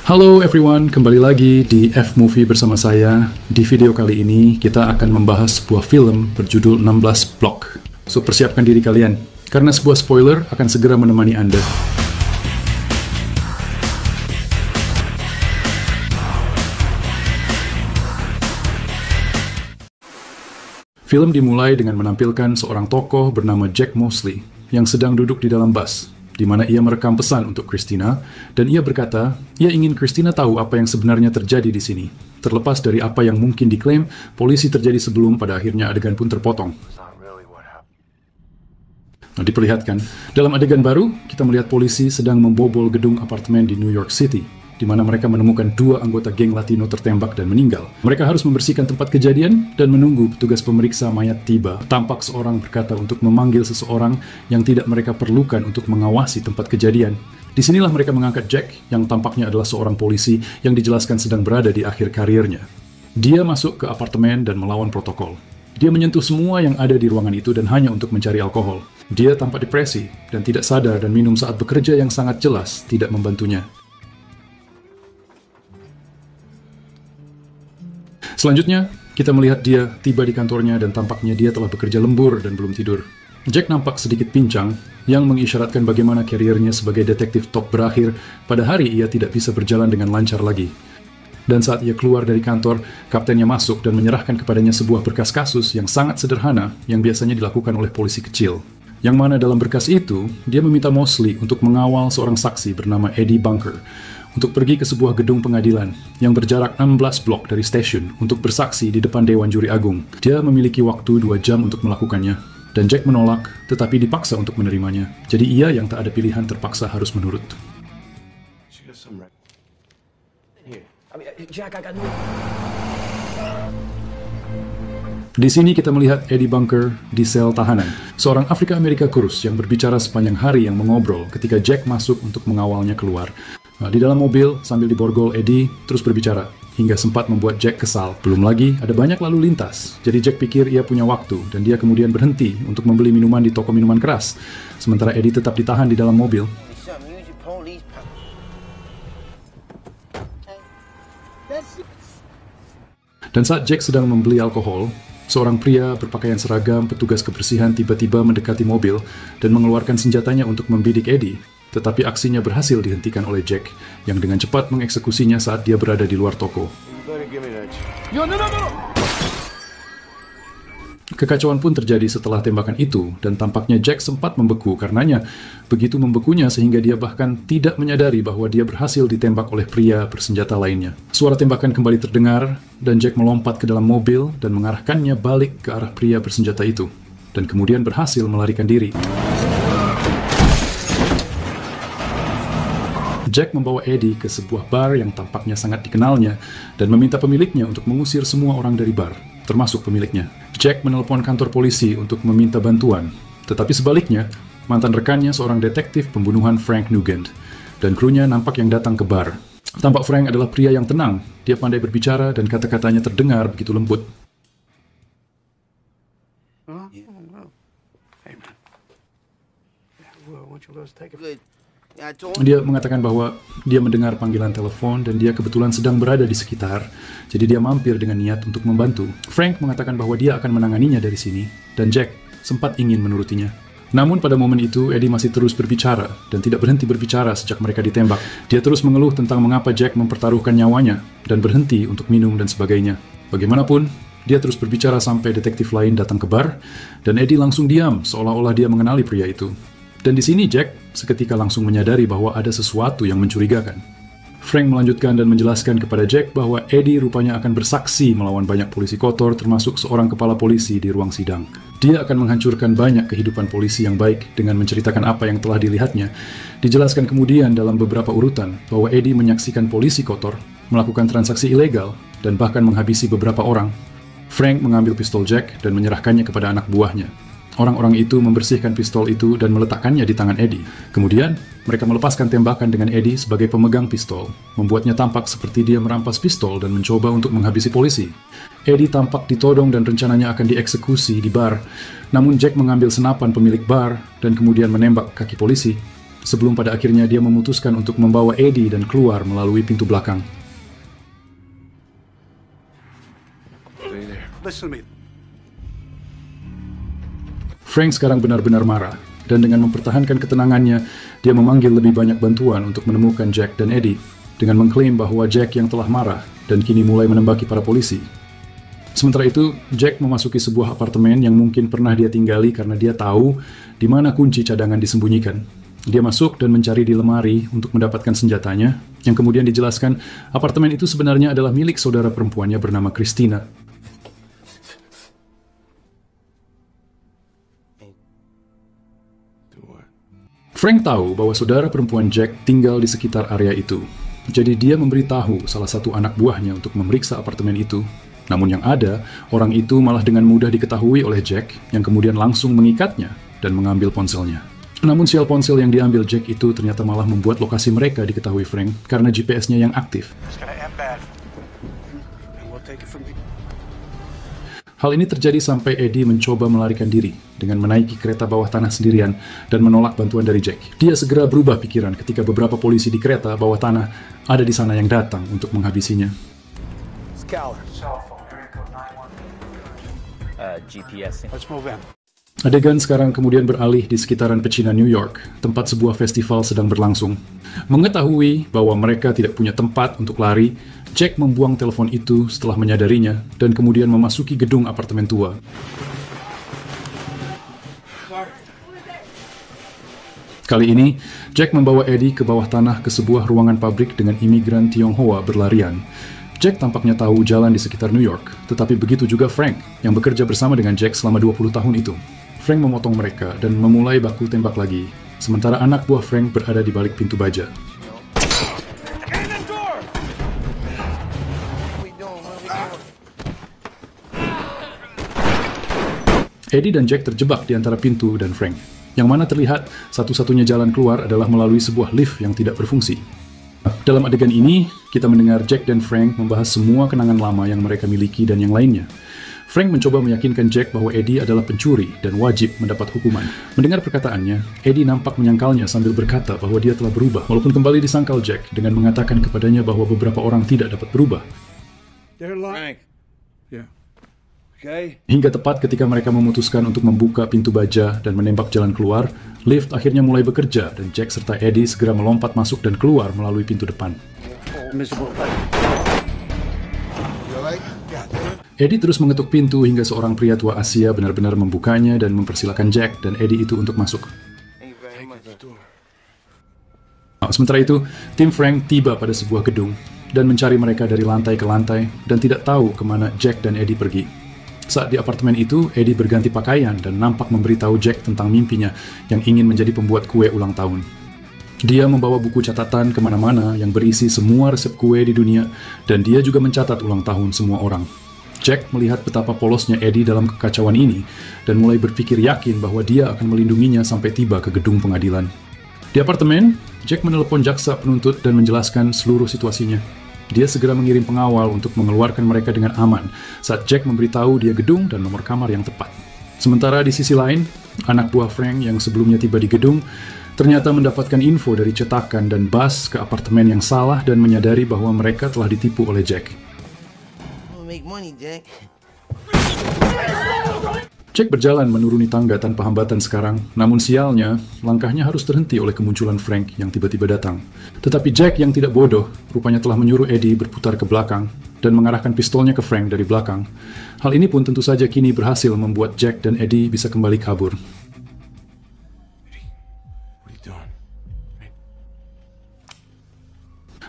Halo everyone, kembali lagi di F-Movie bersama saya. Di video kali ini kita akan membahas sebuah film berjudul 16 Block. So persiapkan diri kalian, karena sebuah spoiler akan segera menemani Anda. Film dimulai dengan menampilkan seorang tokoh bernama Jack Mosley yang sedang duduk di dalam bus, di mana ia merekam pesan untuk Christina, dan ia berkata, ia ingin Christina tahu apa yang sebenarnya terjadi di sini, terlepas dari apa yang mungkin diklaim polisi terjadi sebelum pada akhirnya adegan pun terpotong. Nah, diperlihatkan, dalam adegan baru, kita melihat polisi sedang membobol gedung apartemen di New York City, di mana mereka menemukan dua anggota geng Latino tertembak dan meninggal. Mereka harus membersihkan tempat kejadian dan menunggu petugas pemeriksa mayat tiba. Tampak seorang berkata untuk memanggil seseorang yang tidak mereka perlukan untuk mengawasi tempat kejadian. Disinilah mereka mengangkat Jack, yang tampaknya adalah seorang polisi yang dijelaskan sedang berada di akhir karirnya. Dia masuk ke apartemen dan melawan protokol. Dia menyentuh semua yang ada di ruangan itu dan hanya untuk mencari alkohol. Dia tampak depresi dan tidak sadar, dan minum saat bekerja yang sangat jelas tidak membantunya. Selanjutnya, kita melihat dia tiba di kantornya dan tampaknya dia telah bekerja lembur dan belum tidur. Jack nampak sedikit pincang, yang mengisyaratkan bagaimana karirnya sebagai detektif top berakhir pada hari ia tidak bisa berjalan dengan lancar lagi. Dan saat ia keluar dari kantor, kaptennya masuk dan menyerahkan kepadanya sebuah berkas kasus yang sangat sederhana yang biasanya dilakukan oleh polisi kecil. Yang mana dalam berkas itu, dia meminta Mosley untuk mengawal seorang saksi bernama Eddie Bunker untuk pergi ke sebuah gedung pengadilan yang berjarak 16 blok dari stasiun untuk bersaksi di depan Dewan Juri Agung. Dia memiliki waktu 2 jam untuk melakukannya, dan Jack menolak, tetapi dipaksa untuk menerimanya. Jadi ia yang tak ada pilihan terpaksa harus menurut. Di sini kita melihat Eddie Bunker di sel tahanan, seorang Afrika-Amerika kurus yang berbicara sepanjang hari yang mengobrol ketika Jack masuk untuk mengawalnya keluar. Nah, di dalam mobil, sambil diborgol, Eddie terus berbicara, hingga sempat membuat Jack kesal. Belum lagi, ada banyak lalu lintas, jadi Jack pikir ia punya waktu, dan dia kemudian berhenti untuk membeli minuman di toko minuman keras, sementara Eddie tetap ditahan di dalam mobil. Dan saat Jack sedang membeli alkohol, seorang pria berpakaian seragam petugas kebersihan tiba-tiba mendekati mobil dan mengeluarkan senjatanya untuk membidik Eddie. Tetapi aksinya berhasil dihentikan oleh Jack, yang dengan cepat mengeksekusinya saat dia berada di luar toko. Kekacauan pun terjadi setelah tembakan itu, dan tampaknya Jack sempat membeku karenanya. Begitu membekunya sehingga dia bahkan tidak menyadari bahwa dia berhasil ditembak oleh pria bersenjata lainnya. Suara tembakan kembali terdengar, dan Jack melompat ke dalam mobil dan mengarahkannya balik ke arah pria bersenjata itu, dan kemudian berhasil melarikan diri. Jack membawa Eddie ke sebuah bar yang tampaknya sangat dikenalnya dan meminta pemiliknya untuk mengusir semua orang dari bar, termasuk pemiliknya. Jack menelpon kantor polisi untuk meminta bantuan, tetapi sebaliknya, mantan rekannya seorang detektif pembunuhan Frank Nugent, dan krunya nampak yang datang ke bar. Tampak Frank adalah pria yang tenang, dia pandai berbicara dan kata-katanya terdengar begitu lembut. Dia mengatakan bahwa dia mendengar panggilan telepon dan dia kebetulan sedang berada di sekitar, jadi dia mampir dengan niat untuk membantu. Frank mengatakan bahwa dia akan menanganinya dari sini, dan Jack sempat ingin menurutinya. Namun pada momen itu, Eddie masih terus berbicara dan tidak berhenti berbicara sejak mereka ditembak. Dia terus mengeluh tentang mengapa Jack mempertaruhkan nyawanya dan berhenti untuk minum dan sebagainya. Bagaimanapun, dia terus berbicara sampai detektif lain datang ke bar, dan Eddie langsung diam seolah-olah dia mengenali pria itu. Dan di sini Jack seketika langsung menyadari bahwa ada sesuatu yang mencurigakan. Frank melanjutkan dan menjelaskan kepada Jack bahwa Eddie rupanya akan bersaksi melawan banyak polisi kotor, termasuk seorang kepala polisi di ruang sidang. Dia akan menghancurkan banyak kehidupan polisi yang baik dengan menceritakan apa yang telah dilihatnya. Dijelaskan kemudian dalam beberapa urutan bahwa Eddie menyaksikan polisi kotor, melakukan transaksi ilegal, dan bahkan menghabisi beberapa orang. Frank mengambil pistol Jack dan menyerahkannya kepada anak buahnya. Orang-orang itu membersihkan pistol itu dan meletakkannya di tangan Eddie. Kemudian, mereka melepaskan tembakan dengan Eddie sebagai pemegang pistol, membuatnya tampak seperti dia merampas pistol dan mencoba untuk menghabisi polisi. Eddie tampak ditodong dan rencananya akan dieksekusi di bar. Namun Jack mengambil senapan pemilik bar dan kemudian menembak kaki polisi. sebelum pada akhirnya dia memutuskan untuk membawa Eddie dan keluar melalui pintu belakang. Listen to me. Frank sekarang benar-benar marah, dan dengan mempertahankan ketenangannya, dia memanggil lebih banyak bantuan untuk menemukan Jack dan Eddie, dengan mengklaim bahwa Jack yang telah marah dan kini mulai menembaki para polisi. Sementara itu, Jack memasuki sebuah apartemen yang mungkin pernah dia tinggali karena dia tahu di mana kunci cadangan disembunyikan. Dia masuk dan mencari di lemari untuk mendapatkan senjatanya, yang kemudian dijelaskan apartemen itu sebenarnya adalah milik saudara perempuannya bernama Christina. Frank tahu bahwa saudara perempuan Jack tinggal di sekitar area itu. Jadi dia memberitahu salah satu anak buahnya untuk memeriksa apartemen itu. Namun yang ada, orang itu malah dengan mudah diketahui oleh Jack, yang kemudian langsung mengikatnya dan mengambil ponselnya. Namun sial ponsel yang diambil Jack itu ternyata malah membuat lokasi mereka diketahui Frank karena GPS-nya yang aktif. Hal ini terjadi sampai Eddie mencoba melarikan diri dengan menaiki kereta bawah tanah sendirian dan menolak bantuan dari Jack. Dia segera berubah pikiran ketika beberapa polisi di kereta bawah tanah ada di sana yang datang untuk menghabisinya. GPS. Let's move in. Adegan sekarang kemudian beralih di sekitaran pecinan New York, tempat sebuah festival sedang berlangsung. Mengetahui bahwa mereka tidak punya tempat untuk lari, Jack membuang telepon itu setelah menyadarinya dan kemudian memasuki gedung apartemen tua. Kali ini, Jack membawa Eddie ke bawah tanah ke sebuah ruangan pabrik dengan imigran Tionghoa berlarian. Jack tampaknya tahu jalan di sekitar New York, tetapi begitu juga Frank, yang bekerja bersama dengan Jack selama 20 tahun itu. Frank memotong mereka dan memulai baku tembak lagi, sementara anak buah Frank berada di balik pintu baja. Eddie dan Jack terjebak di antara pintu dan Frank, yang mana terlihat satu-satunya jalan keluar adalah melalui sebuah lift yang tidak berfungsi. Dalam adegan ini, kita mendengar Jack dan Frank membahas semua kenangan lama yang mereka miliki dan yang lainnya. Frank mencoba meyakinkan Jack bahwa Eddie adalah pencuri dan wajib mendapat hukuman. Mendengar perkataannya, Eddie nampak menyangkalnya sambil berkata bahwa dia telah berubah, walaupun kembali disangkal Jack dengan mengatakan kepadanya bahwa beberapa orang tidak dapat berubah. Frank. Yeah. Okay. Hingga tepat ketika mereka memutuskan untuk membuka pintu baja dan menembak jalan keluar, lift akhirnya mulai bekerja dan Jack serta Eddie segera melompat masuk dan keluar melalui pintu depan. Eddie terus mengetuk pintu hingga seorang pria tua Asia benar-benar membukanya dan mempersilakan Jack dan Eddie itu untuk masuk. Sementara itu, tim Frank tiba pada sebuah gedung dan mencari mereka dari lantai ke lantai dan tidak tahu kemana Jack dan Eddie pergi. Saat di apartemen itu, Eddie berganti pakaian dan nampak memberitahu Jack tentang mimpinya yang ingin menjadi pembuat kue ulang tahun. Dia membawa buku catatan kemana-mana yang berisi semua resep kue di dunia dan dia juga mencatat ulang tahun semua orang. Jack melihat betapa polosnya Eddie dalam kekacauan ini dan mulai berpikir yakin bahwa dia akan melindunginya sampai tiba ke gedung pengadilan. Di apartemen, Jack menelepon jaksa penuntut dan menjelaskan seluruh situasinya. Dia segera mengirim pengawal untuk mengeluarkan mereka dengan aman saat Jack memberitahu dia gedung dan nomor kamar yang tepat. Sementara di sisi lain, anak buah Frank yang sebelumnya tiba di gedung ternyata mendapatkan info dari cetakan dan bus ke apartemen yang salah dan menyadari bahwa mereka telah ditipu oleh Jack. Jack berjalan menuruni tangga tanpa hambatan sekarang, namun sialnya, langkahnya harus terhenti oleh kemunculan Frank yang tiba-tiba datang. Tetapi Jack yang tidak bodoh, rupanya telah menyuruh Eddie berputar ke belakang dan mengarahkan pistolnya ke Frank dari belakang. Hal ini pun tentu saja kini berhasil membuat Jack dan Eddie bisa kembali kabur.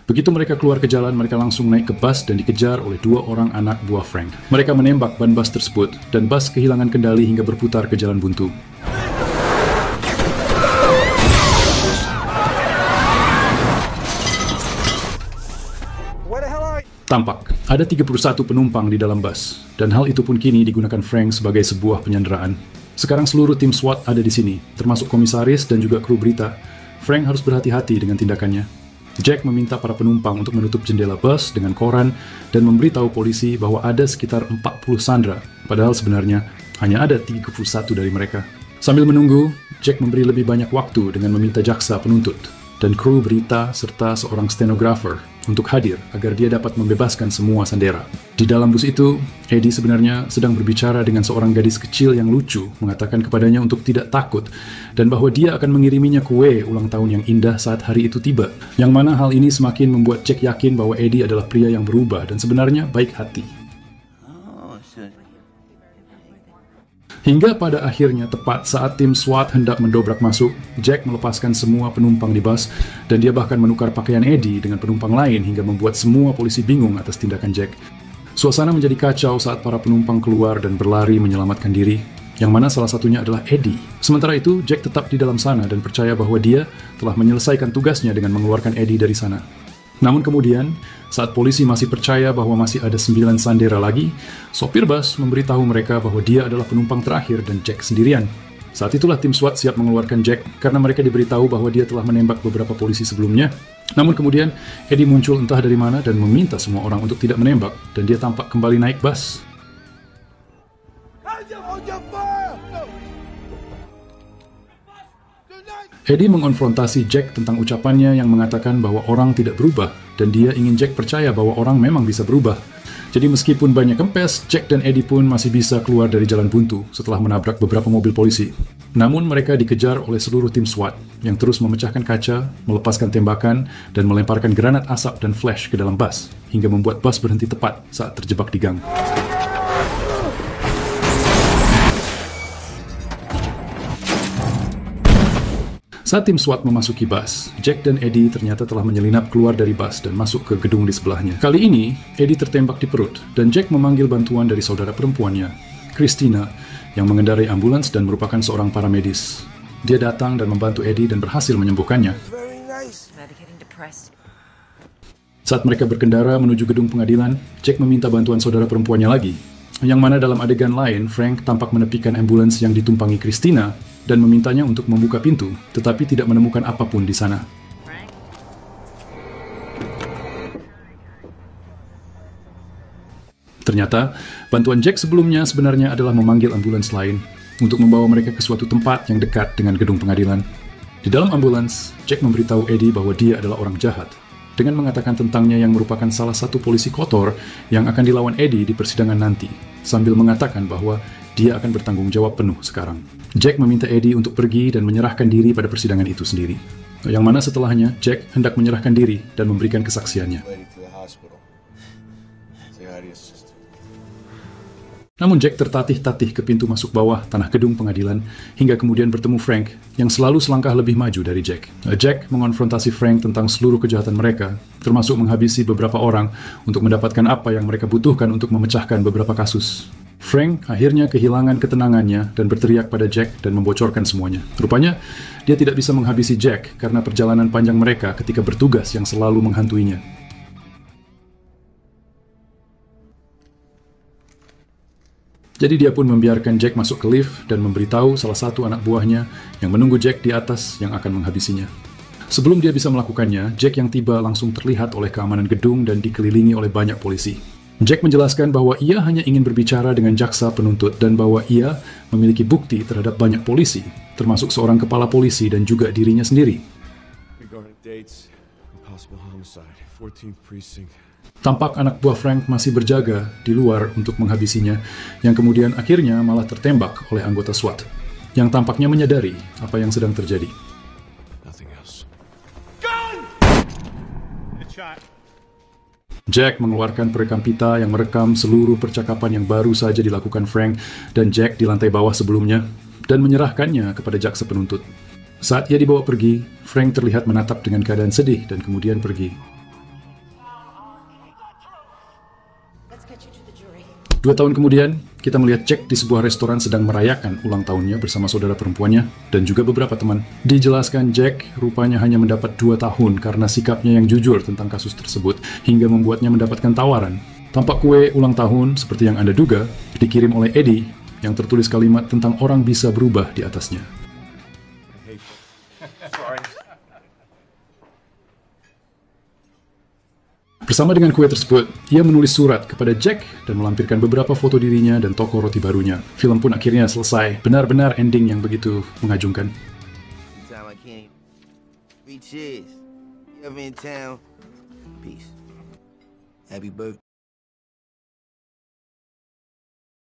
Begitu mereka keluar ke jalan, mereka langsung naik ke bus dan dikejar oleh dua orang anak buah Frank. Mereka menembak ban bus tersebut, dan bus kehilangan kendali hingga berputar ke jalan buntu. Tampak, ada 31 penumpang di dalam bus, dan hal itu pun kini digunakan Frank sebagai sebuah penyanderaan. Sekarang seluruh tim SWAT ada di sini, termasuk komisaris dan juga kru berita. Frank harus berhati-hati dengan tindakannya. Jack meminta para penumpang untuk menutup jendela bus dengan koran dan memberitahu polisi bahwa ada sekitar 40 sandera, padahal sebenarnya hanya ada 31 dari mereka. Sambil menunggu, Jack memberi lebih banyak waktu dengan meminta jaksa penuntut dan kru berita serta seorang stenografer untuk hadir agar dia dapat membebaskan semua sandera. Di dalam bus itu, Eddie sebenarnya sedang berbicara dengan seorang gadis kecil yang lucu, mengatakan kepadanya untuk tidak takut dan bahwa dia akan mengiriminya kue ulang tahun yang indah saat hari itu tiba. Yang mana hal ini semakin membuat Jack yakin bahwa Eddie adalah pria yang berubah dan sebenarnya baik hati. Hingga pada akhirnya tepat saat tim SWAT hendak mendobrak masuk, Jack melepaskan semua penumpang di bus dan dia bahkan menukar pakaian Eddie dengan penumpang lain hingga membuat semua polisi bingung atas tindakan Jack. Suasana menjadi kacau saat para penumpang keluar dan berlari menyelamatkan diri, yang mana salah satunya adalah Eddie. Sementara itu, Jack tetap di dalam sana dan percaya bahwa dia telah menyelesaikan tugasnya dengan mengeluarkan Eddie dari sana. Namun kemudian, saat polisi masih percaya bahwa masih ada 9 sandera lagi, sopir bus memberitahu mereka bahwa dia adalah penumpang terakhir dan Jack sendirian. Saat itulah tim SWAT siap mengeluarkan Jack karena mereka diberitahu bahwa dia telah menembak beberapa polisi sebelumnya. Namun kemudian, Eddie muncul entah dari mana dan meminta semua orang untuk tidak menembak dan dia tampak kembali naik bus. Eddie mengonfrontasi Jack tentang ucapannya yang mengatakan bahwa orang tidak berubah dan dia ingin Jack percaya bahwa orang memang bisa berubah. Jadi meskipun banyak kempes, Jack dan Eddie pun masih bisa keluar dari jalan buntu setelah menabrak beberapa mobil polisi. Namun mereka dikejar oleh seluruh tim SWAT yang terus memecahkan kaca, melepaskan tembakan, dan melemparkan granat asap dan flash ke dalam bus hingga membuat bus berhenti tepat saat terjebak di gang. Saat tim SWAT memasuki bus, Jack dan Eddie ternyata telah menyelinap keluar dari bus dan masuk ke gedung di sebelahnya. Kali ini, Eddie tertembak di perut dan Jack memanggil bantuan dari saudara perempuannya, Christina, yang mengendarai ambulans dan merupakan seorang paramedis. Dia datang dan membantu Eddie dan berhasil menyembuhkannya. Saat mereka berkendara menuju gedung pengadilan, Jack meminta bantuan saudara perempuannya lagi, yang mana dalam adegan lain, Frank tampak menepikan ambulans yang ditumpangi Christina dan memintanya untuk membuka pintu, tetapi tidak menemukan apapun di sana. Ternyata, bantuan Jack sebelumnya sebenarnya adalah memanggil ambulans lain untuk membawa mereka ke suatu tempat yang dekat dengan gedung pengadilan. Di dalam ambulans, Jack memberitahu Eddie bahwa dia adalah orang jahat, dengan mengatakan tentangnya yang merupakan salah satu polisi kotor yang akan dilawan Eddie di persidangan nanti, sambil mengatakan bahwa dia akan bertanggung jawab penuh sekarang. Jack meminta Eddie untuk pergi dan menyerahkan diri pada persidangan itu sendiri. Yang mana setelahnya, Jack hendak menyerahkan diri dan memberikan kesaksiannya. Namun Jack tertatih-tatih ke pintu masuk bawah tanah gedung pengadilan, hingga kemudian bertemu Frank, yang selalu selangkah lebih maju dari Jack. Jack mengonfrontasi Frank tentang seluruh kejahatan mereka, termasuk menghabisi beberapa orang untuk mendapatkan apa yang mereka butuhkan untuk memecahkan beberapa kasus. Frank akhirnya kehilangan ketenangannya dan berteriak pada Jack dan membocorkan semuanya. Rupanya, dia tidak bisa menghabisi Jack karena perjalanan panjang mereka ketika bertugas yang selalu menghantuinya. Jadi dia pun membiarkan Jack masuk ke lift dan memberitahu salah satu anak buahnya yang menunggu Jack di atas yang akan menghabisinya. Sebelum dia bisa melakukannya, Jack yang tiba langsung terlihat oleh keamanan gedung dan dikelilingi oleh banyak polisi. Jack menjelaskan bahwa ia hanya ingin berbicara dengan jaksa penuntut dan bahwa ia memiliki bukti terhadap banyak polisi, termasuk seorang kepala polisi dan juga dirinya sendiri. Tampak anak buah Frank masih berjaga di luar untuk menghabisinya, yang kemudian akhirnya malah tertembak oleh anggota SWAT, yang tampaknya menyadari apa yang sedang terjadi. Jack mengeluarkan perekam pita yang merekam seluruh percakapan yang baru saja dilakukan Frank dan Jack di lantai bawah sebelumnya, dan menyerahkannya kepada jaksa penuntut. Saat ia dibawa pergi, Frank terlihat menatap dengan keadaan sedih dan kemudian pergi. 2 tahun kemudian, kita melihat Jack di sebuah restoran sedang merayakan ulang tahunnya bersama saudara perempuannya dan juga beberapa teman. Dijelaskan Jack rupanya hanya mendapat 2 tahun karena sikapnya yang jujur tentang kasus tersebut hingga membuatnya mendapatkan tawaran. Tampak kue ulang tahun seperti yang Anda duga dikirim oleh Eddie yang tertulis kalimat tentang orang bisa berubah di atasnya. Bersama dengan kue tersebut, ia menulis surat kepada Jack dan melampirkan beberapa foto dirinya dan toko roti barunya. Film pun akhirnya selesai. Benar-benar ending yang begitu mengagumkan. Happy birthday.